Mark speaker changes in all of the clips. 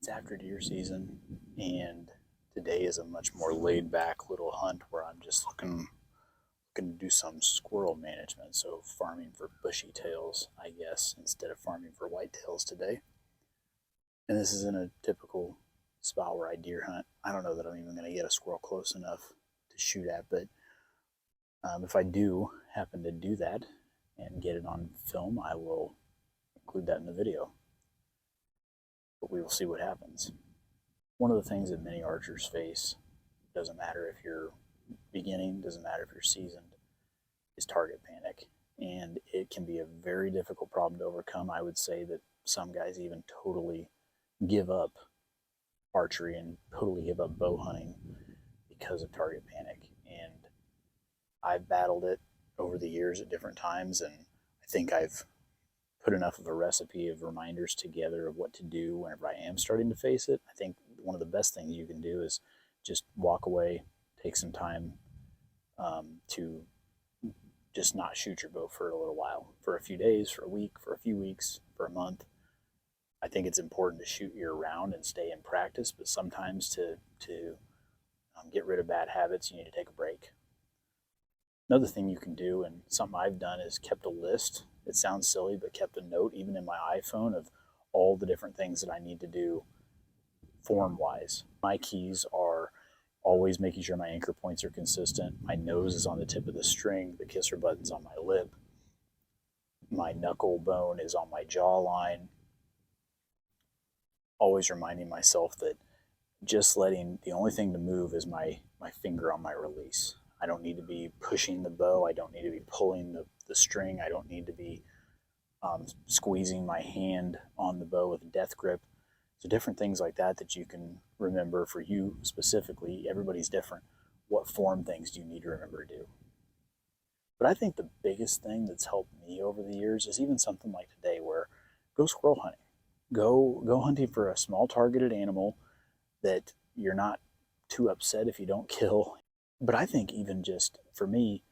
Speaker 1: It's after deer season, and today is a much more laid back little hunt where I'm just looking to do some squirrel management. So farming for bushy tails, I guess, instead of farming for whitetails today. And this isn't a typical spot where I deer hunt. I don't know that I'm even going to get a squirrel close enough to shoot at, but if I do happen to do that and get it on film, I will include that in the video. But we will see what happens. One of the things that many archers face, doesn't matter if you're beginning, doesn't matter if you're seasoned, is target panic. And it can be a very difficult problem to overcome. I would say that some guys even totally give up archery and totally give up bow hunting because of target panic. And I've battled it over the years at different times, and I think I've put enough of a recipe of reminders together of what to do whenever I am starting to face it. I think one of the best things you can do is just walk away, take some time to just not shoot your bow for a little while, for a few days, for a week, for a few weeks, for a month. I think it's important to shoot year round and stay in practice, but sometimes to get rid of bad habits, you need to take a break. Another thing you can do, and something I've done, is kept a list. It sounds silly, but kept a note, even in my iPhone, of all the different things that I need to do form-wise. My keys are always making sure my anchor points are consistent. My nose is on the tip of the string. The kisser button's on my lip. My knuckle bone is on my jawline. Always reminding myself that just letting, the only thing to move is my finger on my release. I don't need to be pushing the bow. I don't need to be pulling the string. I don't need to be squeezing my hand on the bow with a death grip. So different things like that that you can remember for you specifically. Everybody's different. What form things do you need to remember to do? But I think the biggest thing that's helped me over the years is even something like today, where go squirrel hunting. Go hunting for a small targeted animal that you're not too upset if you don't kill. But I think even just for me,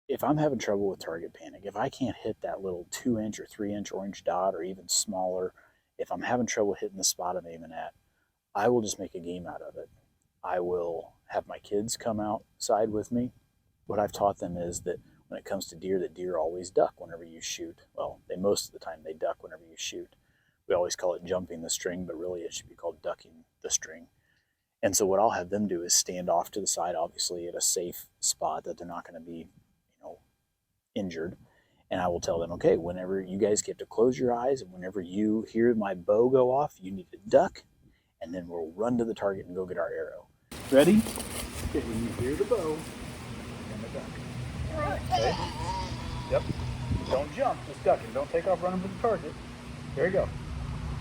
Speaker 1: if I'm having trouble with target panic, if I can't hit that little 2-inch or 3-inch orange dot, or even smaller, if I'm having trouble hitting the spot I'm aiming at, I will just make a game out of it. I will have my kids come outside with me. What I've taught them is that when it comes to deer, that deer always duck whenever you shoot. Well, most of the time they duck whenever you shoot. We always call it jumping the string, but really it should be called ducking the string. And so what I'll have them do is stand off to the side, obviously at a safe spot that they're not going to be, injured. And I will tell them, okay, whenever you guys get to close your eyes, and whenever you hear my bow go off, you need to duck, and then we'll run to the target and go get our arrow. Ready? Okay, when you hear the bow, you're gonna duck. Okay? Yep. Don't jump, just duck, and don't take off running for the target. There you go.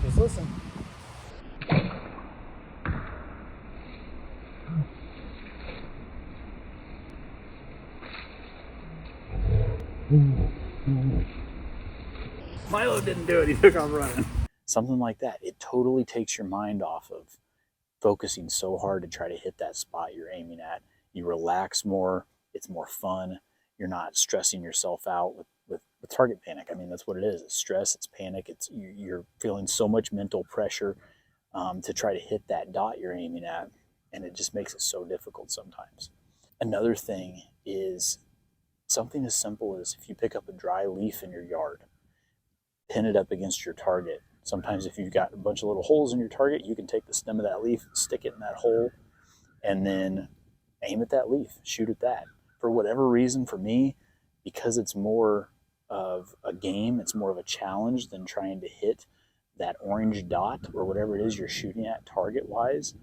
Speaker 1: Just listen. Milo didn't do it, he took off running. Something like that. It totally takes your mind off of focusing so hard to try to hit that spot you're aiming at. You relax more, it's more fun. You're not stressing yourself out with target panic. I mean, that's what it is. It's stress, it's panic, you're feeling so much mental pressure to try to hit that dot you're aiming at, and it just makes it so difficult sometimes. Another thing is something as simple as, if you pick up a dry leaf in your yard, pin it up against your target. Sometimes if you've got a bunch of little holes in your target, you can take the stem of that leaf, stick it in that hole, and then aim at that leaf, shoot at that. For whatever reason, for me, because it's more of a game, it's more of a challenge than trying to hit that orange dot or whatever it is you're shooting at target-wise.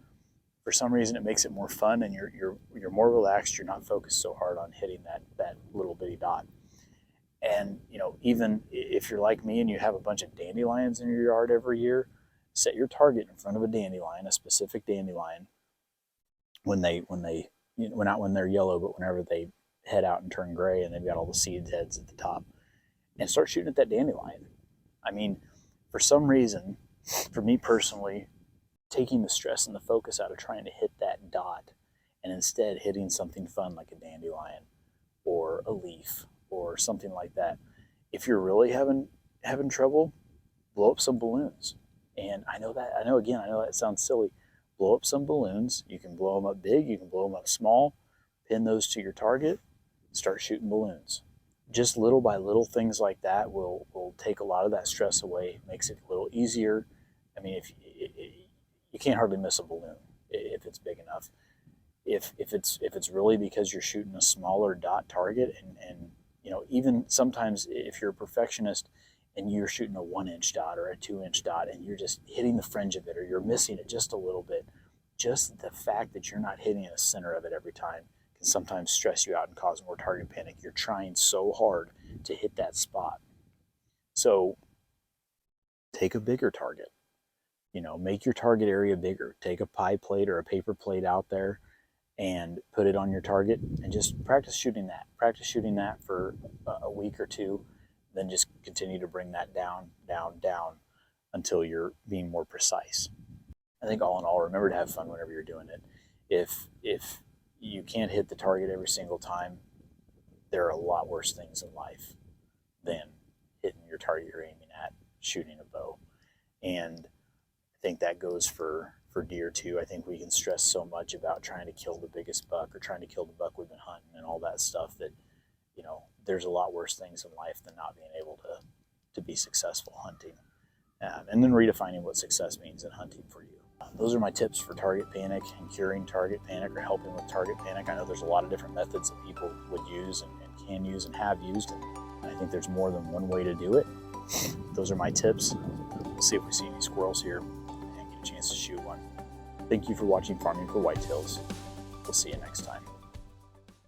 Speaker 1: For some reason, it makes it more fun, and you're more relaxed. You're not focused so hard on hitting that little bitty dot. And even if you're like me and you have a bunch of dandelions in your yard every year, set your target in front of a dandelion, a specific dandelion, when not when they're yellow, but whenever they head out and turn gray and they've got all the seed heads at the top, and start shooting at that dandelion. I mean, for some reason, for me personally, taking the stress and the focus out of trying to hit that dot, and instead hitting something fun like a dandelion or a leaf or something like that. If you're really having trouble, blow up some balloons. And I know that sounds silly. Blow up some balloons. You can blow them up big, you can blow them up small, pin those to your target, start shooting balloons. Just little by little things like that will take a lot of that stress away, makes it a little easier. I mean, if you can't hardly miss a balloon if it's big enough. If it's really because you're shooting a smaller dot target, and even sometimes if you're a perfectionist and you're shooting a 1-inch dot or a 2-inch dot and you're just hitting the fringe of it, or you're missing it just a little bit, just the fact that you're not hitting the center of it every time can sometimes stress you out and cause more target panic. You're trying so hard to hit that spot. So take a bigger target. Make your target area bigger. Take a pie plate or a paper plate out there and put it on your target and just practice shooting that. Practice shooting that for a week or two, then just continue to bring that down, down, down until you're being more precise. I think all in all, remember to have fun whenever you're doing it. If you can't hit the target every single time, there are a lot worse things in life than hitting your target you're aiming at, shooting a bow. And I think that goes for deer too. I think we can stress so much about trying to kill the biggest buck or trying to kill the buck we've been hunting and all that stuff that, there's a lot worse things in life than not being able to be successful hunting. And then redefining what success means in hunting for you. Those are my tips for target panic and curing target panic or helping with target panic. I know there's a lot of different methods that people would use and can use and have used, and I think there's more than one way to do it. Those are my tips. We'll see if we see any squirrels here and get a chance to shoot one. Thank you for watching Farming for Whitetails. We'll see you next time.